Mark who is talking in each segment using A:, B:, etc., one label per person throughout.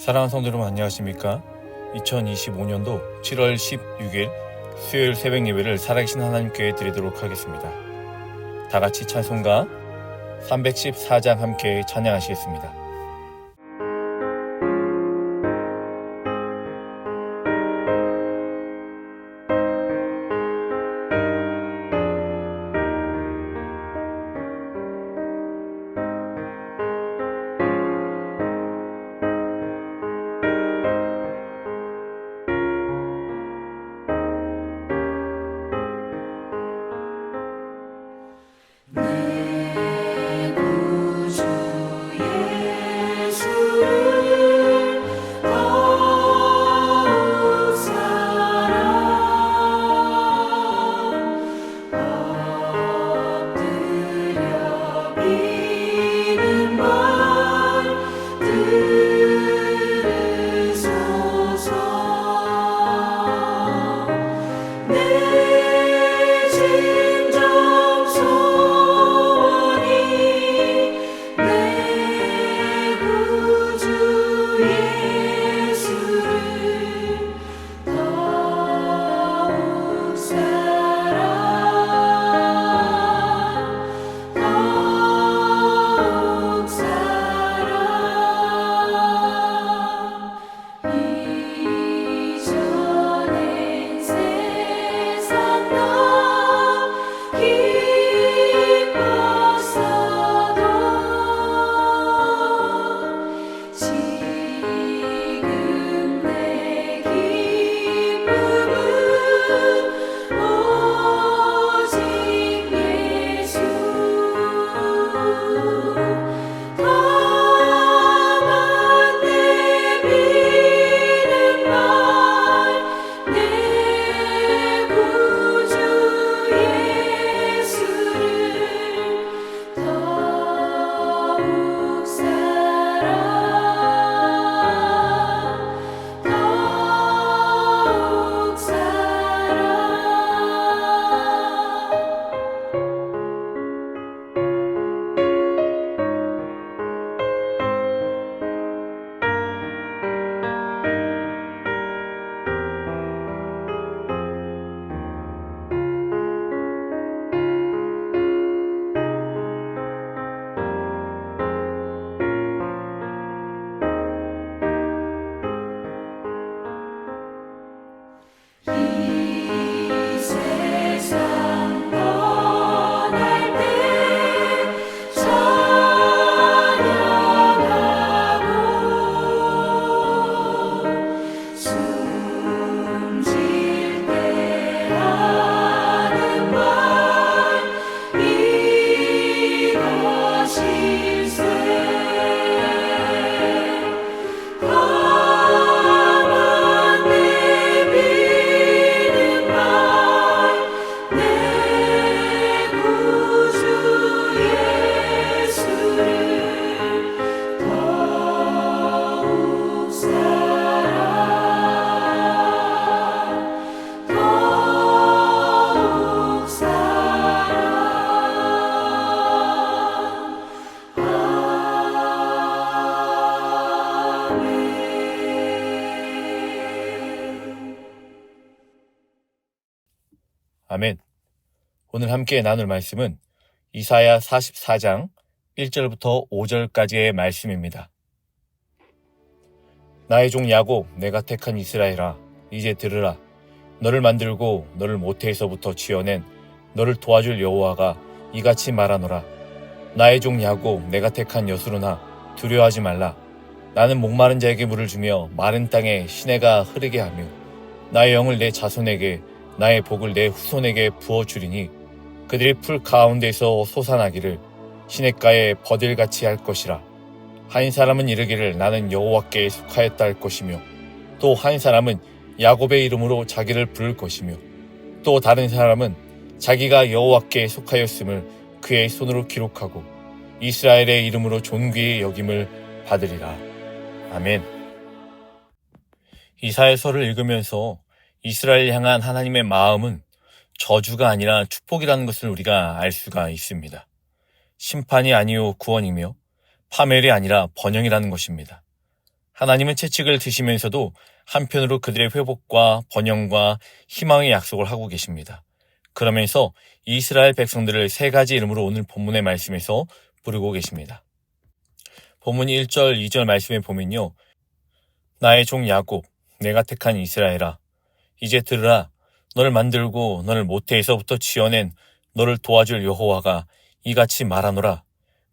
A: 사랑하는 성도 여러분 안녕하십니까? 2025년도 7월 16일 수요일 새벽 예배를 살아계신 하나님께 드리도록 하겠습니다. 다같이 찬송가 314장 함께 찬양하시겠습니다. 아멘. 오늘 함께 나눌 말씀은 이사야 44장 1절부터 5절까지의 말씀입니다. 나의 종 야곱, 내가 택한 이스라엘아, 이제 들으라. 너를 만들고 너를 모태에서부터 지어낸 너를 도와줄 여호와가 이같이 말하노라. 나의 종 야곱, 내가 택한 여수르나 두려워하지 말라. 나는 목마른 자에게 물을 주며 마른 땅에 시내가 흐르게 하며 나의 영을 내 자손에게 나의 복을 내 후손에게 부어주리니 그들이 풀 가운데서 솟아나기를 시냇가에 버들같이 할 것이라. 한 사람은 이르기를 나는 여호와께 속하였다 할 것이며 또 한 사람은 야곱의 이름으로 자기를 부를 것이며 또 다른 사람은 자기가 여호와께 속하였음을 그의 손으로 기록하고 이스라엘의 이름으로 존귀히 여김을 받으리라. 아멘. 이사야서를 읽으면서 이스라엘 향한 하나님의 마음은 저주가 아니라 축복이라는 것을 우리가 알 수가 있습니다. 심판이 아니요 구원이며 파멸이 아니라 번영이라는 것입니다. 하나님은 채찍을 드시면서도 한편으로 그들의 회복과 번영과 희망의 약속을 하고 계십니다. 그러면서 이스라엘 백성들을 세 가지 이름으로 오늘 본문의 말씀에서 부르고 계십니다. 본문 1절, 2절 말씀에 보면요. 나의 종 야곱, 내가 택한 이스라엘아, 이제 들으라. 너를 만들고 너를 모태에서부터 지어낸 너를 도와줄 여호와가 이같이 말하노라.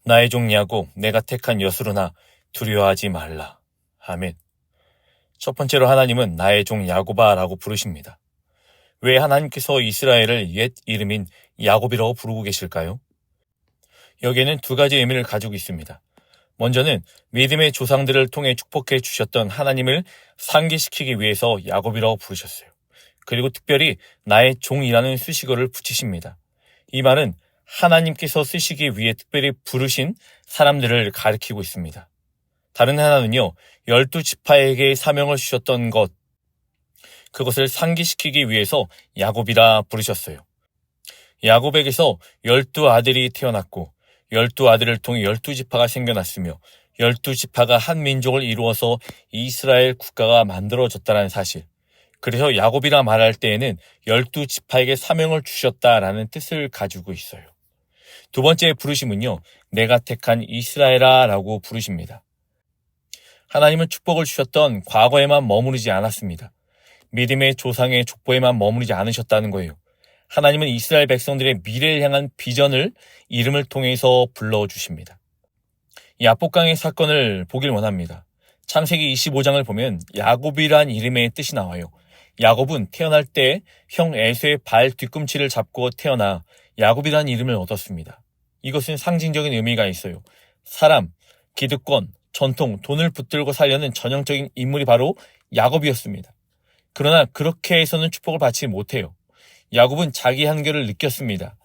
A: 나의 종 야곱, 내가 택한 여수르나 두려워하지 말라. 아멘. 첫 번째로 하나님은 나의 종 야곱아라고 부르십니다. 왜 하나님께서 이스라엘을 옛 이름인 야곱이라고 부르고 계실까요? 여기에는 두 가지 의미를 가지고 있습니다. 먼저는 믿음의 조상들을 통해 축복해 주셨던 하나님을 상기시키기 위해서 야곱이라고 부르셨어요. 그리고 특별히 나의 종이라는 수식어를 붙이십니다. 이 말은 하나님께서 쓰시기 위해 특별히 부르신 사람들을 가리키고 있습니다. 다른 하나는요, 12지파에게 사명을 주셨던 것, 그것을 상기시키기 위해서 야곱이라 부르셨어요. 야곱에게서 12아들이 태어났고 12아들을 통해 12지파가 생겨났으며 12지파가 한 민족을 이루어서 이스라엘 국가가 만들어졌다는 사실. 그래서 야곱이라 말할 때에는 12지파에게 사명을 주셨다라는 뜻을 가지고 있어요. 두 번째 부르심은요, 내가 택한 이스라엘아 라고 부르십니다. 하나님은 축복을 주셨던 과거에만 머무르지 않았습니다. 믿음의 조상의 족보에만 머무르지 않으셨다는 거예요. 하나님은 이스라엘 백성들의 미래를 향한 비전을 이름을 통해서 불러주십니다. 이 압복강의 사건을 보길 원합니다. 창세기 25장을 보면 야곱이란 이름의 뜻이 나와요. 야곱은 태어날 때 형 에서의 발 뒤꿈치를 잡고 태어나 야곱이란 이름을 얻었습니다. 이것은 상징적인 의미가 있어요. 사람, 기득권, 전통, 돈을 붙들고 살려는 전형적인 인물이 바로 야곱이었습니다. 그러나 그렇게 해서는 축복을 받지 못해요. 야곱은 자기 한계를 느꼈습니다.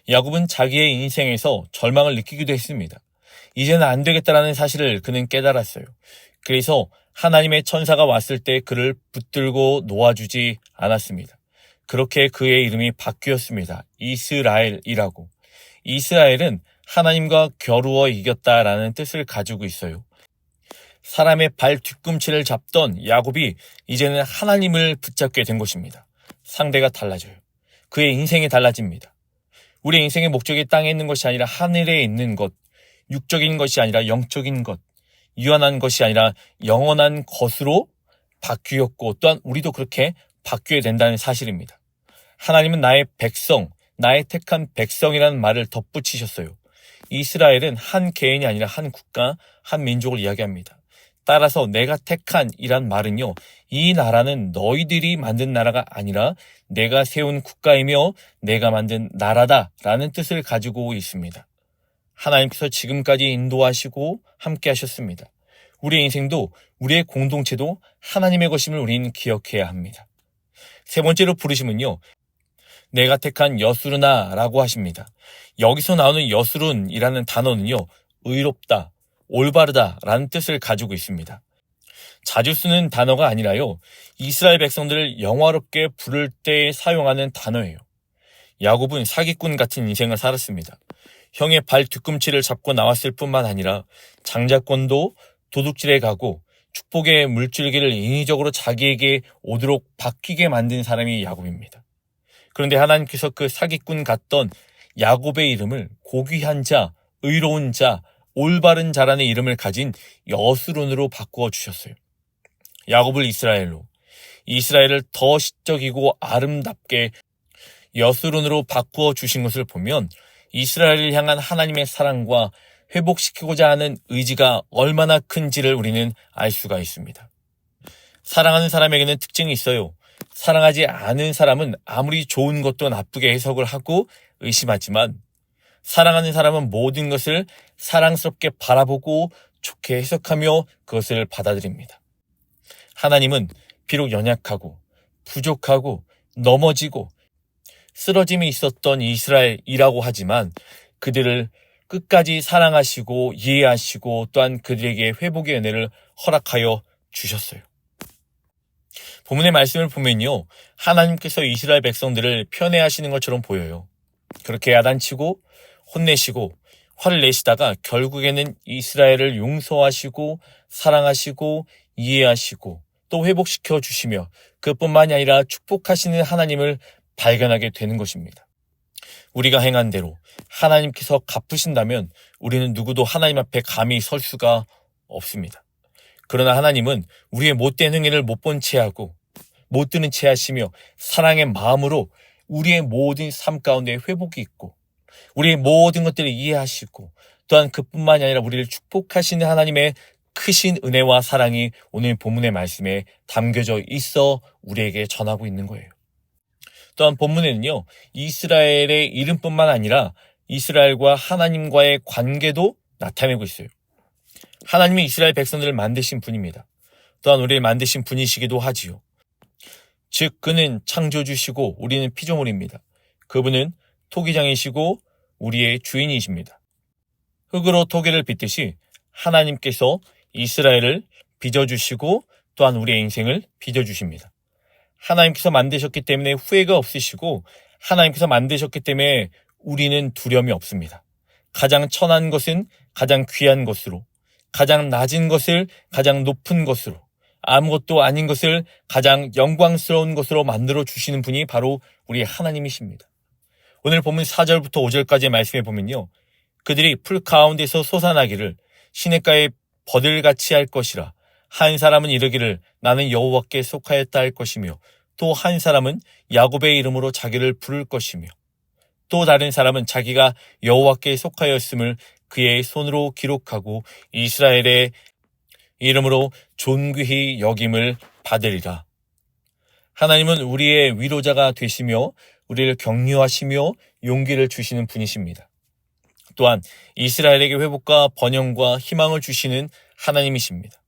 A: 야곱은 자기의 인생에서 절망을 느끼기도 했습니다. 이제는 안 되겠다라는 사실을 그는 깨달았어요. 그래서 하나님의 천사가 왔을 때 그를 붙들고 놓아주지 않았습니다. 그렇게 그의 이름이 바뀌었습니다. 이스라엘이라고. 이스라엘은 하나님과 겨루어 이겼다라는 뜻을 가지고 있어요. 사람의 발 뒤꿈치를 잡던 야곱이 이제는 하나님을 붙잡게 된 것입니다. 상대가 달라져요. 그의 인생이 달라집니다. 우리의 인생의 목적이 땅에 있는 것이 아니라 하늘에 있는 것, 육적인 것이 아니라 영적인 것, 유한한 것이 아니라 영원한 것으로 바뀌었고 또한 우리도 그렇게 바뀌어야 된다는 사실입니다. 하나님은 나의 백성, 나의 택한 백성이라는 말을 덧붙이셨어요. 이스라엘은 한 개인이 아니라 한 국가, 한 민족을 이야기합니다. 따라서 내가 택한 이란 말은요, 이 나라는 너희들이 만든 나라가 아니라 내가 세운 국가이며 내가 만든 나라다라는 뜻을 가지고 있습니다. 하나님께서 지금까지 인도하시고 함께 하셨습니다. 우리의 인생도 우리의 공동체도 하나님의 것임을 우리는 기억해야 합니다. 세 번째로 부르심은요, 내가 택한 여수르나라고 하십니다. 여기서 나오는 여수른이라는 단어는요, 의롭다, 올바르다라는 뜻을 가지고 있습니다. 자주 쓰는 단어가 아니라요, 이스라엘 백성들을 영화롭게 부를 때 사용하는 단어예요. 야곱은 사기꾼 같은 인생을 살았습니다. 형의 발 뒤꿈치를 잡고 나왔을 뿐만 아니라 장자권도 도둑질해 가고 축복의 물줄기를 인위적으로 자기에게 오도록 바뀌게 만든 사람이 야곱입니다. 그런데 하나님께서 그 사기꾼 같던 야곱의 이름을 고귀한 자, 의로운 자, 올바른 자라는 이름을 가진 여수론으로 바꾸어 주셨어요. 야곱을 이스라엘로, 이스라엘을 더 시적이고 아름답게 여수론으로 바꾸어 주신 것을 보면 이스라엘을 향한 하나님의 사랑과 회복시키고자 하는 의지가 얼마나 큰지를 우리는 알 수가 있습니다. 사랑하는 사람에게는 특징이 있어요. 사랑하지 않은 사람은 아무리 좋은 것도 나쁘게 해석을 하고 의심하지만 사랑하는 사람은 모든 것을 사랑스럽게 바라보고 좋게 해석하며 그것을 받아들입니다. 하나님은 비록 연약하고 부족하고 넘어지고 쓰러짐이 있었던 이스라엘이라고 하지만 그들을 끝까지 사랑하시고 이해하시고 또한 그들에게 회복의 은혜를 허락하여 주셨어요. 본문의 말씀을 보면요, 하나님께서 이스라엘 백성들을 편애하시는 것처럼 보여요. 그렇게 야단치고 혼내시고 화를 내시다가 결국에는 이스라엘을 용서하시고 사랑하시고 이해하시고 또 회복시켜 주시며 그뿐만이 아니라 축복하시는 하나님을 발견하게 되는 것입니다. 우리가 행한 대로 하나님께서 갚으신다면 우리는 누구도 하나님 앞에 감히 설 수가 없습니다. 그러나 하나님은 우리의 못된 행위를 못 본 채 하고 못 들은 채 하시며 사랑의 마음으로 우리의 모든 삶 가운데 회복이 있고 우리의 모든 것들을 이해하시고 또한 그뿐만이 아니라 우리를 축복하시는 하나님의 크신 은혜와 사랑이 오늘 본문의 말씀에 담겨져 있어 우리에게 전하고 있는 거예요. 또한 본문에는요, 이스라엘의 이름뿐만 아니라 이스라엘과 하나님과의 관계도 나타내고 있어요. 하나님이 이스라엘 백성들을 만드신 분입니다. 또한 우리를 만드신 분이시기도 하지요. 즉 그는 창조주시고 우리는 피조물입니다. 그분은 토기장이시고 우리의 주인이십니다. 흙으로 토기를 빚듯이 하나님께서 이스라엘을 빚어주시고 또한 우리의 인생을 빚어주십니다. 하나님께서 만드셨기 때문에 후회가 없으시고 하나님께서 만드셨기 때문에 우리는 두려움이 없습니다. 가장 천한 것은 가장 귀한 것으로, 가장 낮은 것을 가장 높은 것으로, 아무것도 아닌 것을 가장 영광스러운 것으로 만들어 주시는 분이 바로 우리 하나님이십니다. 오늘 본문 4절부터 5절까지의 말씀에 보면요, 그들이 풀 가운데서 솟아나기를 시냇가에 버들같이 할 것이라. 한 사람은 이르기를 나는 여호와께 속하였다 할 것이며 또 한 사람은 야곱의 이름으로 자기를 부를 것이며 또 다른 사람은 자기가 여호와께 속하였음을 그의 손으로 기록하고 이스라엘의 이름으로 존귀히 여김을 받으리라. 하나님은 우리의 위로자가 되시며 우리를 격려하시며 용기를 주시는 분이십니다. 또한 이스라엘에게 회복과 번영과 희망을 주시는 하나님이십니다.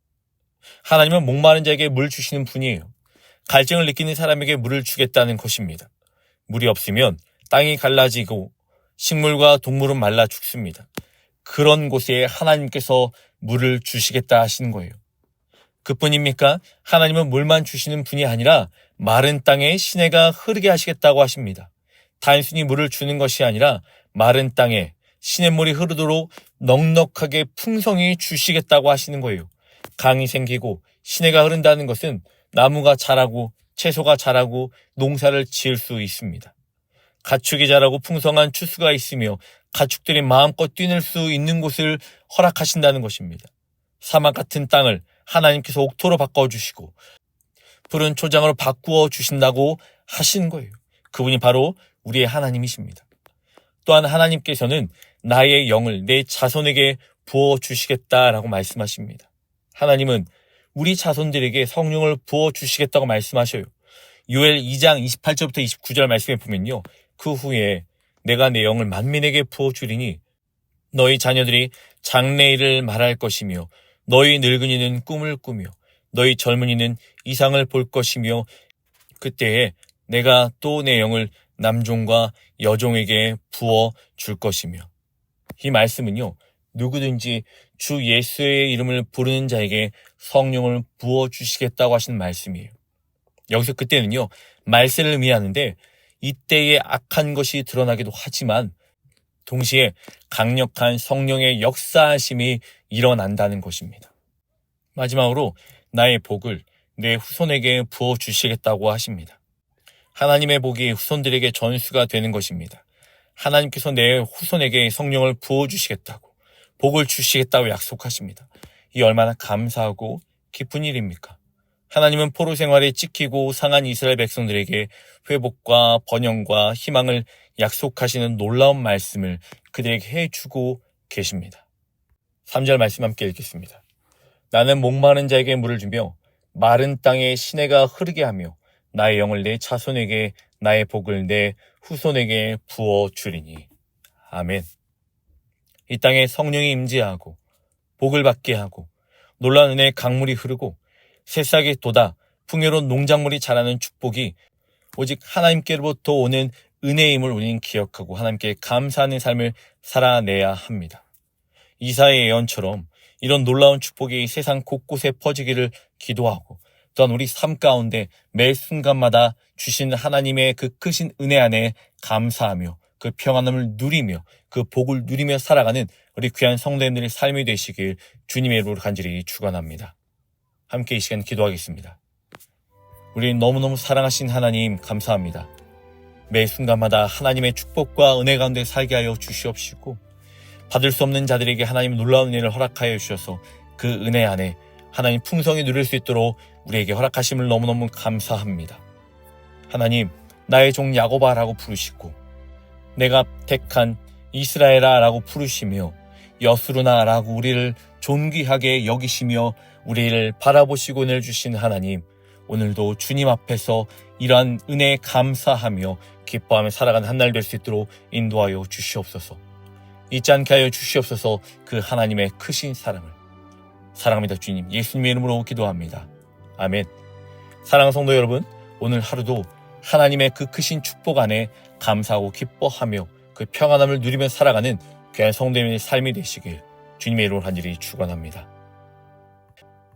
A: 하나님은 목마른 자에게 물 주시는 분이에요. 갈증을 느끼는 사람에게 물을 주겠다는 것입니다. 물이 없으면 땅이 갈라지고 식물과 동물은 말라 죽습니다. 그런 곳에 하나님께서 물을 주시겠다 하시는 거예요. 그뿐입니까? 하나님은 물만 주시는 분이 아니라 마른 땅에 시내가 흐르게 하시겠다고 하십니다. 단순히 물을 주는 것이 아니라 마른 땅에 시냇물이 흐르도록 넉넉하게 풍성히 주시겠다고 하시는 거예요. 강이 생기고 시내가 흐른다는 것은 나무가 자라고 채소가 자라고 농사를 지을 수 있습니다. 가축이 자라고 풍성한 추수가 있으며 가축들이 마음껏 뛰놀 수 있는 곳을 허락하신다는 것입니다. 사막 같은 땅을 하나님께서 옥토로 바꿔주시고 푸른 초장으로 바꾸어 주신다고 하시는 거예요. 그분이 바로 우리의 하나님이십니다. 또한 하나님께서는 나의 영을 내 자손에게 부어주시겠다라고 말씀하십니다. 하나님은 우리 자손들에게 성령을 부어주시겠다고 말씀하셔요. 요엘 2장 28절부터 29절 말씀에 보면요, 그 후에 내가 내 영을 만민에게 부어주리니 너희 자녀들이 장래일을 말할 것이며 너희 늙은이는 꿈을 꾸며 너희 젊은이는 이상을 볼 것이며 그때에 내가 또 내 영을 남종과 여종에게 부어 줄 것이며. 이 말씀은요, 누구든지 주 예수의 이름을 부르는 자에게 성령을 부어 주시겠다고 하시는 말씀이에요. 여기서 그때는요, 말세를 의미하는데 이때의 악한 것이 드러나기도 하지만 동시에 강력한 성령의 역사하심이 일어난다는 것입니다. 마지막으로 나의 복을 내 후손에게 부어 주시겠다고 하십니다. 하나님의 복이 후손들에게 전수가 되는 것입니다. 하나님께서 내 후손에게 성령을 부어주시겠다고, 복을 주시겠다고 약속하십니다. 이 얼마나 감사하고 기쁜 일입니까? 하나님은 포로 생활에 찍히고 상한 이스라엘 백성들에게 회복과 번영과 희망을 약속하시는 놀라운 말씀을 그들에게 해주고 계십니다. 3절 말씀 함께 읽겠습니다. 나는 목마른 자에게 물을 주며 마른 땅에 시내가 흐르게 하며 나의 영을 내 자손에게 나의 복을 내 후손에게 부어 주리니. 아멘. 이 땅에 성령이 임재하고 복을 받게 하고 놀라운 은혜의 강물이 흐르고 새싹이 돋아 풍요로운 농작물이 자라는 축복이 오직 하나님께로부터 오는 은혜임을 우리는 기억하고 하나님께 감사하는 삶을 살아내야 합니다. 이사야의 예언처럼 이런 놀라운 축복이 세상 곳곳에 퍼지기를 기도하고 또한 우리 삶 가운데 매 순간마다 주신 하나님의 그 크신 은혜 안에 감사하며 그 평안함을 누리며 그 복을 누리며 살아가는 우리 귀한 성도님들의 삶이 되시길 주님의 이름으로 간절히 축원합니다. 함께 이 시간 기도하겠습니다. 우리 너무너무 사랑하신 하나님 감사합니다. 매 순간마다 하나님의 축복과 은혜 가운데 살게 하여 주시옵시고 받을 수 없는 자들에게 하나님 놀라운 은혜를 허락하여 주셔서 그 은혜 안에 하나님 풍성히 누릴 수 있도록 우리에게 허락하심을 너무너무 감사합니다. 하나님, 나의 종 야고바라고 부르시고 내가 택한 이스라엘아라고 부르시며 여수르나라고 우리를 존귀하게 여기시며 우리를 바라보시고 은혜를 주신 하나님, 오늘도 주님 앞에서 이러한 은혜에 감사하며 기뻐하며 살아가는 한 날 될 수 있도록 인도하여 주시옵소서. 잊지 않게 하여 주시옵소서. 그 하나님의 크신 사랑을. 사랑합니다 주님, 예수님의 이름으로 기도합니다. 아멘. 사랑하는 성도 여러분, 오늘 하루도 하나님의 그 크신 축복 안에 감사하고 기뻐하며 그 평안함을 누리며 살아가는 귀한 성도님의 삶이 되시길 주님의 이름으로 간절히 축원합니다.